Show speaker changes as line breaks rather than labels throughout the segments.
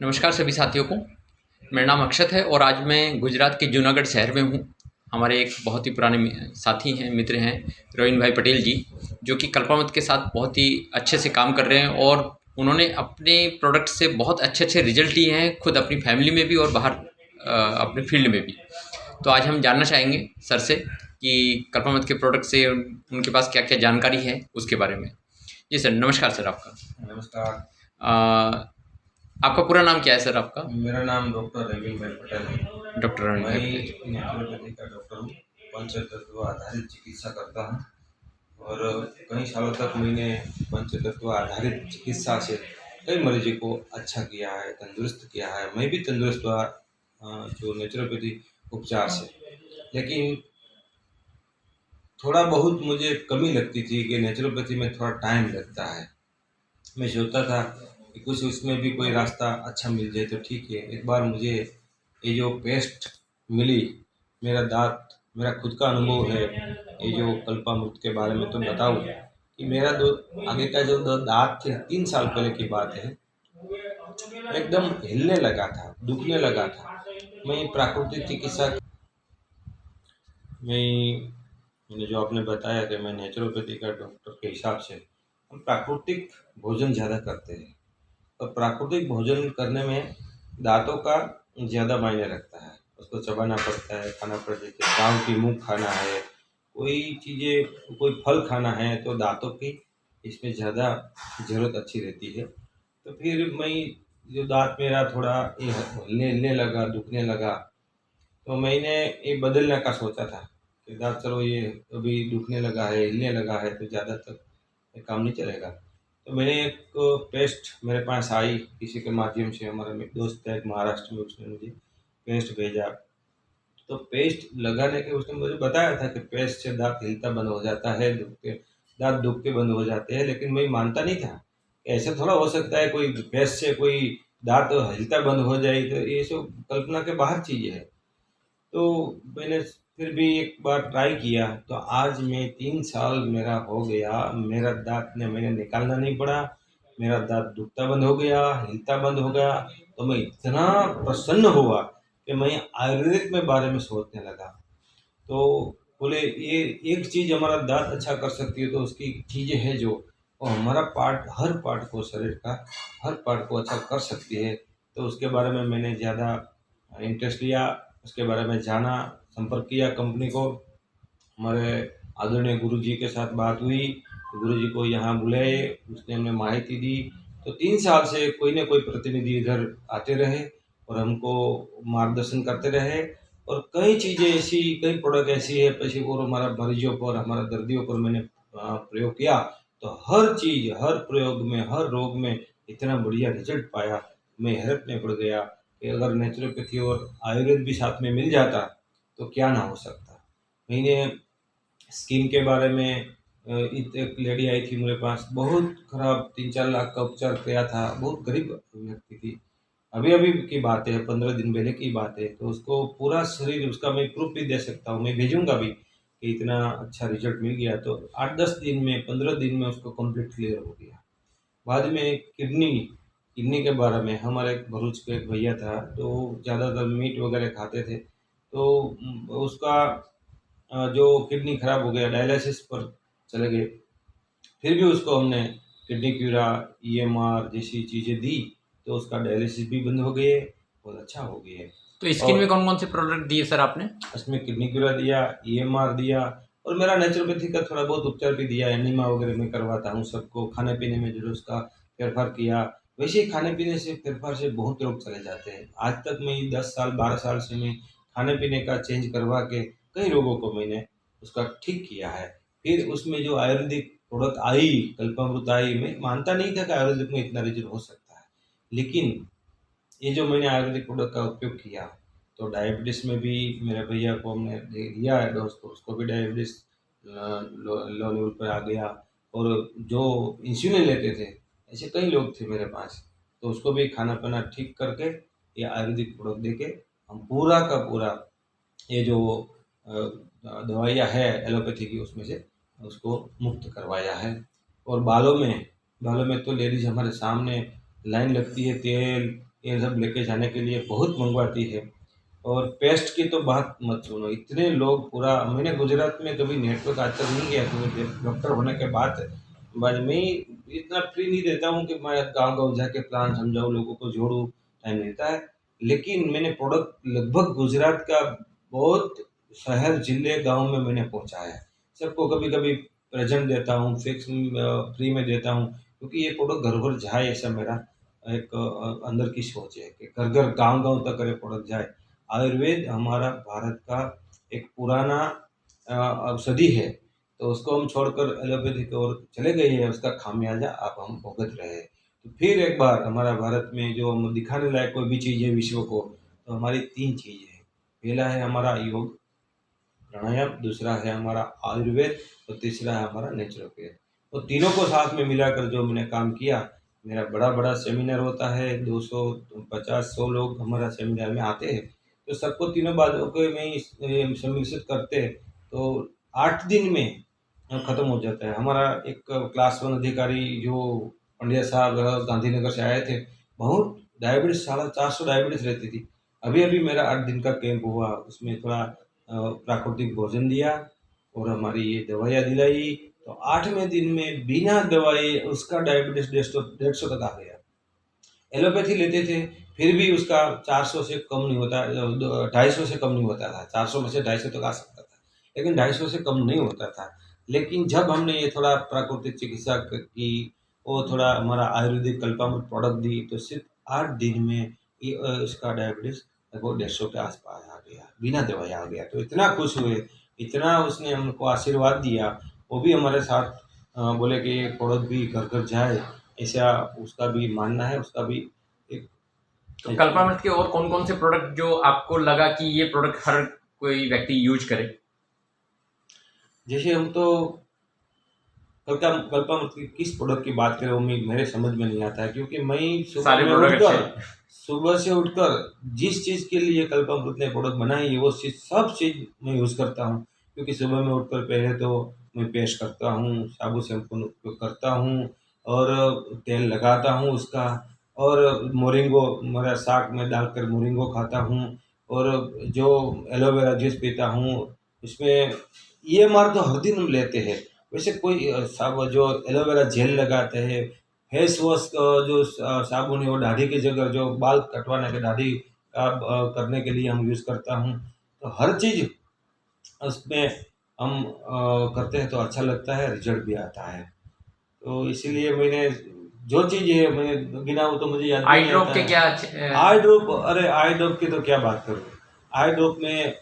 नमस्कार सभी साथियों को। मेरा नाम अक्षत है और आज मैं गुजरात के जूनागढ़ शहर में हूँ। हमारे एक बहुत ही पुराने साथी हैं, मित्र हैं, रोहिन भाई पटेल जी, जो कि कल्पामत के साथ बहुत ही अच्छे से काम कर रहे हैं और उन्होंने अपने प्रोडक्ट से बहुत अच्छे रिजल्ट लिए हैं, खुद अपनी फैमिली में भी और बाहर अपने फील्ड में भी। तो आज हम जानना चाहेंगे सर से कि कल्पामत के प्रोडक्ट से उनके पास क्या क्या जानकारी है उसके बारे में। जी सर, नमस्कार सर आपका।
नमस्कार।
आपका पूरा नाम क्या है सर आपका?
मेरा नाम डॉक्टर रविंद्र भाई पटेल है।
डॉक्टर रोहिन
मैं
भाई पटेल।
नेचुरोपैथी का डॉक्टर हूँ। पंचतत्व आधारित चिकित्सा करता हूँ और कई सालों तक मैंने पंचतत्व आधारित चिकित्सा से कई मरीजों को अच्छा किया है, तंदुरुस्त किया है। मैं भी तंदुरुस्त हुआ जो नेचुरोपैथी उपचार से। लेकिन थोड़ा बहुत मुझे कमी लगती थी कि नेचुरोपैथी में थोड़ा टाइम लगता है। मैं सोचता था कि कुछ उसमें भी कोई रास्ता अच्छा मिल जाए तो ठीक है। एक बार मुझे ये जो पेस्ट मिली, मेरा खुद का अनुभव है। ये जो कल्पामृत के बारे में तो बताऊँ कि मेरा दो आगे का जो दो दांत थे, 3 साल पहले की बात है, एकदम हिलने लगा था, दुखने लगा था। मैं प्राकृतिक चिकित्सा में मैंने जो आपने बताया कि मैं नेचुरोपैथी का डॉक्टर के हिसाब से हम प्राकृतिक भोजन ज़्यादा करते हैं। और प्राकृतिक भोजन करने में दांतों का ज़्यादा मायने रखता है। उसको चबाना पड़ता है, खाना पड़ता है। जैसे गाँव की मूँग खाना है, कोई चीज़ें, कोई फल खाना है तो दांतों की इसमें ज़्यादा ज़रूरत अच्छी रहती है। तो फिर मैं जो दांत मेरा थोड़ा ये हिलने लगा, दुखने लगा, तो मैंने ये बदलने का सोचा था कि दांत चलो ये अभी दुखने लगा है, हिलने लगा है तो ज़्यादा तक ये काम नहीं चलेगा। तो मैंने एक पेस्ट मेरे पास आई किसी के माध्यम से, हमारा दोस्त है एक महाराष्ट्र में, उसने मुझे पेस्ट भेजा। तो पेस्ट लगाने के उसने मुझे बताया था कि पेस्ट से दांत हिलता बंद हो जाता है, दांत दुख के बंद हो जाते हैं। लेकिन मैं मानता नहीं था, ऐसा थोड़ा हो सकता है कोई पेस्ट से कोई दांत हिलता बंद हो जाए, तो ये सब कल्पना के बाहर चीज़ है। तो मैंने फिर भी एक बार ट्राई किया, तो आज मैं 3 साल मेरा हो गया, मेरा दांत ने मैंने निकालना नहीं पड़ा, मेरा दांत दुखता बंद हो गया, हिलता बंद हो गया। तो मैं इतना प्रसन्न हुआ कि मैं आयुर्वेदिक में बारे में सोचने लगा। तो बोले ये एक चीज़ हमारा दांत अच्छा कर सकती है तो उसकी चीज़ें हैं जो वो हमारा पार्ट, हर पार्ट को, शरीर का हर पार्ट को अच्छा कर सकती है। तो उसके बारे में मैंने ज़्यादा इंटरेस्ट लिया, उसके बारे में जाना, संपर्क किया कंपनी को। हमारे आदरणीय गुरुजी के साथ बात हुई, तो गुरुजी को यहाँ बुलाए, उसने हमें माहिती दी। तो 3 साल से कोई ना कोई प्रतिनिधि इधर आते रहे और हमको मार्गदर्शन करते रहे। और कई चीज़ें ऐसी, कई प्रोडक्ट ऐसी है पैसे और हमारा मरीजों पर, हमारा दर्दियों पर मैंने प्रयोग किया। तो हर चीज़, हर प्रयोग में, हर रोग में इतना बढ़िया रिजल्ट पाया, मैं हैरत में पड़ गया कि अगर नेचुरोपैथी और आयुर्वेद भी साथ में मिल जाता तो क्या ना हो सकता। मैंने स्किन के बारे में एक लेडी आई थी मेरे पास, बहुत खराब, 3-4 लाख का उपचार किया था, बहुत गरीब व्यक्ति थी। अभी अभी की बात है, 15 दिन पहले की बात है। तो उसको पूरा शरीर, उसका मैं प्रूफ भी दे सकता हूँ, मैं भेजूंगा भी कि इतना अच्छा रिजल्ट मिल गया। तो 8-10 दिन में, 15 दिन में उसको कंप्लीट क्लियर हो गया। बाद में किडनी, किडनी के बारे में हमारे एक भरूच के एक भैया था, तो ज़्यादातर मीट वगैरह खाते थे। तो उसका जो किडनी खराब हो गया, डायलिसिस पर चले गए। फिर भी उसको हमने किडनी क्यूरा, ईएमआर जैसी चीज़ें दी, तो उसका डायलिसिस भी बंद हो गए, बहुत अच्छा हो गया।
तो स्किन में
और
कौन कौन से प्रोडक्ट दिए सर आपने?
उसमें किडनी क्यूरा दिया, ईएमआर दिया, और मेरा नेचुरोपैथी का थोड़ा बहुत उपचार भी दिया। एनिमा वगैरह मैं करवाता हूँ सबको, खाने पीने में जो उसका फेरफार किया। वैसे ही खाने पीने से फेरफार से बहुत रोग चले जाते हैं। आज तक मैं 10 साल 12 साल से मैं खाने पीने का चेंज करवा के कई रोगों को मैंने उसका ठीक किया है। फिर उसमें जो आयुर्वेदिक प्रोडक्ट आई, कल्पामृत आई, मैं मानता नहीं था कि आयुर्वेदिक में इतना रिजल्ट हो सकता है। लेकिन ये जो मैंने आयुर्वेदिक प्रोडक्ट का उपयोग किया, तो डायबिटीज़ में भी मेरे भैया को हमने दे दिया है डोज, तो उसको भी डायबिटीज़ लो लेवल पर आ गया। और जो इंसुलिन लेते थे, ऐसे कई लोग थे मेरे पास, तो उसको भी खाना पीना ठीक करके ये आयुर्वेदिक प्रोडक्ट दे के हम पूरा का पूरा ये जो दवाइयाँ है एलोपैथी की, उसमें से उसको मुक्त करवाया है। और बालों में तो लेडीज़ हमारे सामने लाइन लगती है, तेल ये सब लेके जाने के लिए बहुत मंगवाती है। और पेस्ट की तो बात मत सुनो, इतने लोग पूरा, मैंने गुजरात में कभी नेटवर्क आज तक नहीं गया, क्योंकि डॉक्टर होने के बाद मैं इतना फ्री नहीं रहता हूँ कि मैं गांव-गांव जाके प्लान समझाऊँ, लोगों को जोड़ूँ, टाइम मिलता है। लेकिन मैंने प्रोडक्ट लगभग गुजरात का बहुत शहर, जिले, गाँव में मैंने पहुँचाया है। सबको कभी-कभी प्रेज़ेंट देता हूँ, फ्री में देता हूँ, क्योंकि ये प्रोडक्ट घर-घर जाए, ऐसा मेरा एक अंदर की सोच है कि घर-घर, गाँव-गाँव तक अगर प्रोडक्ट जाए। आयुर्वेद हमारा भारत का एक पुराना औषधि है, तो उसको हम छोड़कर एलोपैथी की ओर चले गए हैं, उसका खामियाजा अब हम भुगत रहे हैं। तो फिर एक बार हमारा भारत में जो हम दिखाने लायक कोई भी चीज़ है विश्व को, तो हमारी 3 चीज़ें हैं। पहला है हमारा योग, प्राणायाम, दूसरा है हमारा आयुर्वेद और तीसरा है हमारा नेचुरोपैथ। तो तीनों को साथ में मिलाकर जो मैंने काम किया, मेरा बड़ा-बड़ा सेमिनार होता है, 250-100 लोग हमारा सेमिनार में आते हैं। तो सबको तीनों बातों को में सम्मिलित करते हैं, तो 8 दिन में ख़त्म हो जाता है। हमारा एक क्लास 1 अधिकारी जो पंड्या साहब गांधीनगर से आए थे, बहुत डायबिटीज़, 450 डायबिटीज़ रहती थी। अभी-अभी मेरा 8 दिन का कैंप हुआ, उसमें थोड़ा प्राकृतिक भोजन दिया और हमारी ये दवाइयाँ दिलाई, तो 8वें दिन में बिना दवाई उसका डायबिटीज़ 150 तक आ गया। एलोपैथी लेते थे, फिर भी उसका 400 से कम नहीं होता, 250 से कम नहीं होता था, 400 में से 250 तक आ सकता था, लेकिन 250 से कम नहीं होता था। लेकिन जब हमने ये थोड़ा प्राकृतिक चिकित्सा की, और थोड़ा हमारा आयुर्वेदिक कल्पामृत प्रोडक्ट दी, तो सिर्फ 8 दिन में ये उसका डायबिटीज़ लगभग 150 के आस-पास आ गया, बिना दवाई आ गया। तो इतना खुश हुए, इतना उसने हमको आशीर्वाद दिया, वो भी हमारे साथ बोले कि ये प्रोडक्ट भी घर-घर जाए, ऐसा उसका भी मानना है, उसका भी एक
तो कल्पामृत के और कौन-कौन से प्रोडक्ट जो आपको लगा कि ये प्रोडक्ट हर कोई व्यक्ति यूज़ करे?
जैसे हम तो कल्पामृत की किस प्रोडक्ट की बात करें, वो मेरे समझ में नहीं आता है, क्योंकि मैं
सारे प्रोडक्ट अच्छे।
सुबह से उठकर जिस चीज़ के लिए कल्पामृत ने प्रोडक्ट बनाई है, वो चीज़, सब चीज़ मैं यूज़ करता हूँ। क्योंकि सुबह में उठकर पहले तो मैं पेस्ट करता हूँ, साबुन शैम्पू उपयोग करता हूँ और तेल लगाता हूँ उसका, और मोरिंगो, मेरा साग में डालकर मोरिंगो खाता हूँ, और जो एलोवेरा जूस पीता हूँ, उसमें EMR तो हर दिन हम लेते हैं। वैसे कोई जो एलोवेरा जेल लगाते हैं, फेस वॉश जो साबुन है, वो दाढ़ी की जगह, जो बाल कटवाने के दाढ़ी का करने के लिए हम यूज़ करता हूँ। तो हर चीज़ उसमें हम करते हैं तो अच्छा लगता है, रिज़ल्ट भी आता है। तो इसीलिए मैंने जो चीज़ है, मैंने गिना वो तो मुझे याद भी
आई
नहीं
ड्रॉप
आता
के
है।
क्या
आई ड्रॉप, अरे आई ड्रॉप की तो क्या बात करूँ। आई ड्रॉप में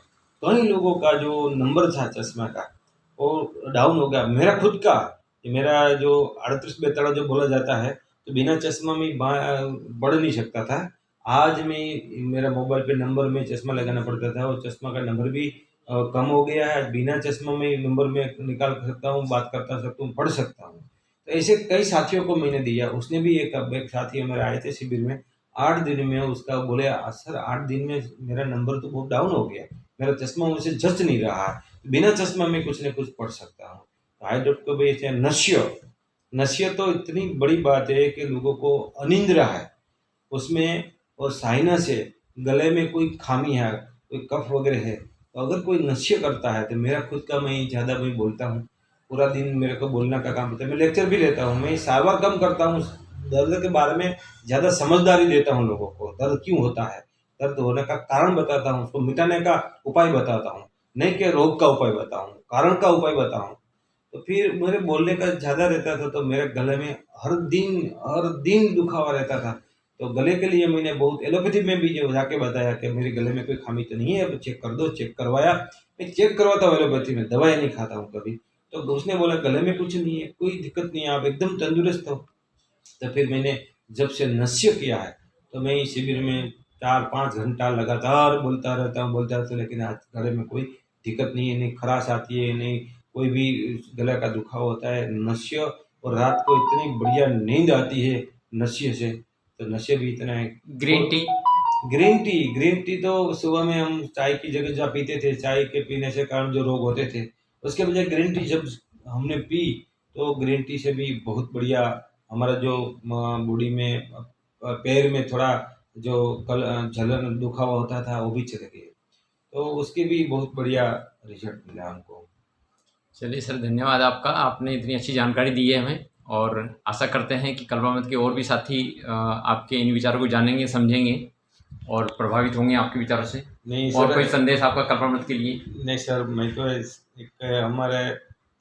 कई लोगों का जो नंबर था चश्मा का, वो डाउन हो गया। मेरा खुद का, ये मेरा जो 38-42 जो बोला जाता है, तो बिना चश्मा में बढ़ नहीं सकता था। आज मैं, मेरा मोबाइल पे नंबर में चश्मा लगाना पड़ता था, और चश्मा का नंबर भी कम हो गया है। बिना चश्मा में नंबर में निकाल सकता हूँ, बात करता सकता हूँ, पढ़ सकता हूँ। तो ऐसे कई साथियों को मैंने दिया। उसने भी एक साथी हमारे आए थे शिविर में, 8 दिन में उसका बोले, सर 8 दिन में मेरा नंबर तो बहुत डाउन हो गया, मेरा चश्मा मुझसे जच नहीं रहा है, बिना चश्मा में कुछ न कुछ पढ़ सकता हूँ। आई डॉट को भी ऐसे नश्य, नश्य तो इतनी बड़ी बात है कि लोगों को अनिद्रा है उसमें, और साइनस है, गले में कोई खामी है, कोई कफ वगैरह है, तो अगर कोई नश्य करता है, तो मेरा खुद का, मैं ज़्यादा मैं बोलता हूँ, पूरा दिन मेरे को बोलने का काम होता है, मैं लेक्चर भी लेता हूँ, मैं सारवार कम करता हूँ, दर्द के बारे में ज़्यादा समझदारी देता हूँ लोगों को, दर्द क्यों होता है, दर्द होने का कारण बताता हूँ, उसको मिटाने का उपाय बताता हूँ, नहीं कि रोग का उपाय बताऊँ, कारण का उपाय बताऊँ। तो फिर मेरे बोलने का ज़्यादा रहता था, तो मेरे गले में हर दिन दुखावा रहता था। तो गले के लिए मैंने बहुत एलोपैथी में भी जो जाके बताया कि मेरे गले में कोई खामी तो नहीं है, अब चेक कर दो, चेक करवाया। मैं चेक करवाता हूँ एलोपैथी में, दवाई नहीं खाता हूँ कभी। तो उसने बोला गले में कुछ नहीं है, कोई दिक्कत नहीं है, आप एकदम तंदुरुस्त हो। तो फिर मैंने जब से नश्य किया है, तो मैं इस शिविर में 4-5 घंटा लगातार बोलता रहता हूँ, लेकिन आज गले में कोई दिक्कत नहीं है, नहीं खराश आती है, नहीं कोई भी गले का दुखाव होता है। नश्य, और रात को इतनी बढ़िया नींद आती है नश्य से, तो नशे भी इतना है।
Green tea?
ग्रीन टी तो सुबह में हम चाय की जगह जहाँ पीते थे, चाय के पीने से कारण जो रोग होते थे, उसके बजाय ग्रीन टी जब हमने पी, तो ग्रीन टी से भी बहुत बढ़िया हमारा जो बॉडी में पैर में थोड़ा जो कल जलन दुखा हुआ होता था वो भी चले गए। तो उसके भी बहुत बढ़िया रिजल्ट मिला हमको।
चलिए सर, धन्यवाद आपका। आपने इतनी अच्छी जानकारी दी है हमें, और आशा करते हैं कि कल्पामत के और भी साथी आपके इन विचारों को जानेंगे, समझेंगे और प्रभावित होंगे आपके विचारों से।
नहीं
और
सर,
कोई संदेश आपका कल्पामत के लिए?
नहीं सर, मैं तो एक हमारे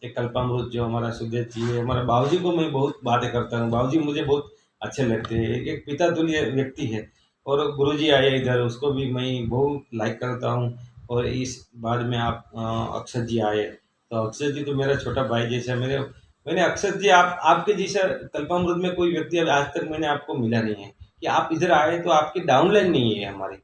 एक कल्पामृत जो हमारा सुदेश जी है, हमारे बाबूजी को मैं बहुत बातें करता हूँ। बाबूजी मुझे बहुत अच्छे लगते हैं, एक पिता तुल्य व्यक्ति है। और गुरुजी आए इधर, उसको भी मैं बहुत लाइक करता हूँ। और इस बाद में आप अक्षत जी आए, तो अक्षत जी तो मेरा छोटा भाई जैसा। मैंने अक्षत जी, आपके जैसा कल्पामृत में कोई व्यक्ति आज तक मैंने आपको मिला नहीं है कि आप इधर आए तो आपकी डाउनलाइन नहीं है हमारी।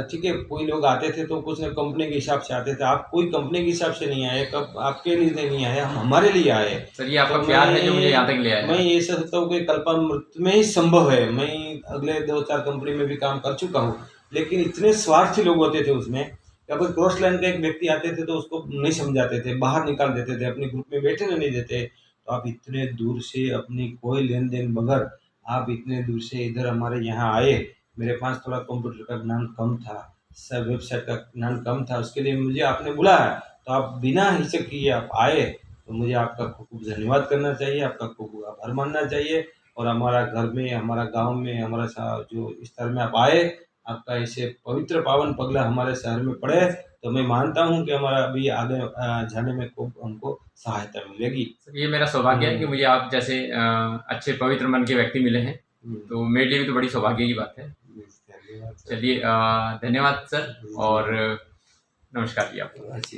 ठीक है, कोई लोग आते थे तो कुछ ना कंपनी के हिसाब से आते थे, आप कोई कंपनी के हिसाब से नहीं आए, कब आपके लिए नहीं आए, हम हमारे लिए आए।
सर, ये आपका
तो
प्यार है जो मुझे यहाँ तक ले आया
मैं
है।
ये सोचता हूँ कि कल्पामृत में ही संभव है। मैं अगले 2-4 कंपनी में भी काम कर चुका हूँ, लेकिन इतने स्वार्थी लोग होते थे उसमें। अगर क्रॉस लाइन का एक व्यक्ति आते थे तो उसको नहीं समझाते थे, बाहर निकाल देते थे, अपने ग्रुप में बैठने नहीं देते। तो आप इतने दूर से अपनी कोई लेन देन बगैर आप इतने दूर से इधर हमारे यहाँ आए। मेरे पास थोड़ा कंप्यूटर का ज्ञान कम था, सब वेबसाइट का ज्ञान कम था, उसके लिए मुझे आपने बुलाया, तो आप बिना हिचक किए आप आए। तो मुझे आपका खूब खूब धन्यवाद करना चाहिए, आपका खूब खूब आभार मानना चाहिए। और हमारा घर में, हमारा गांव में, हमारा जो स्तर में आप आए, आपका ऐसे पवित्र पावन पगला हमारे शहर में पड़े, तो मैं मानता हूँ कि हमारा अभी आगे जाने में खूब हमको सहायता मिलेगी।
सर, ये मेरा सौभाग्य है कि मुझे आप जैसे अच्छे पवित्र मन के व्यक्ति मिले हैं, तो मेरे लिए भी तो बड़ी सौभाग्य की बात है।
धन्यवाद सर।
चलिए, धन्यवाद सर, और नमस्कार जी आपको।
अच्छी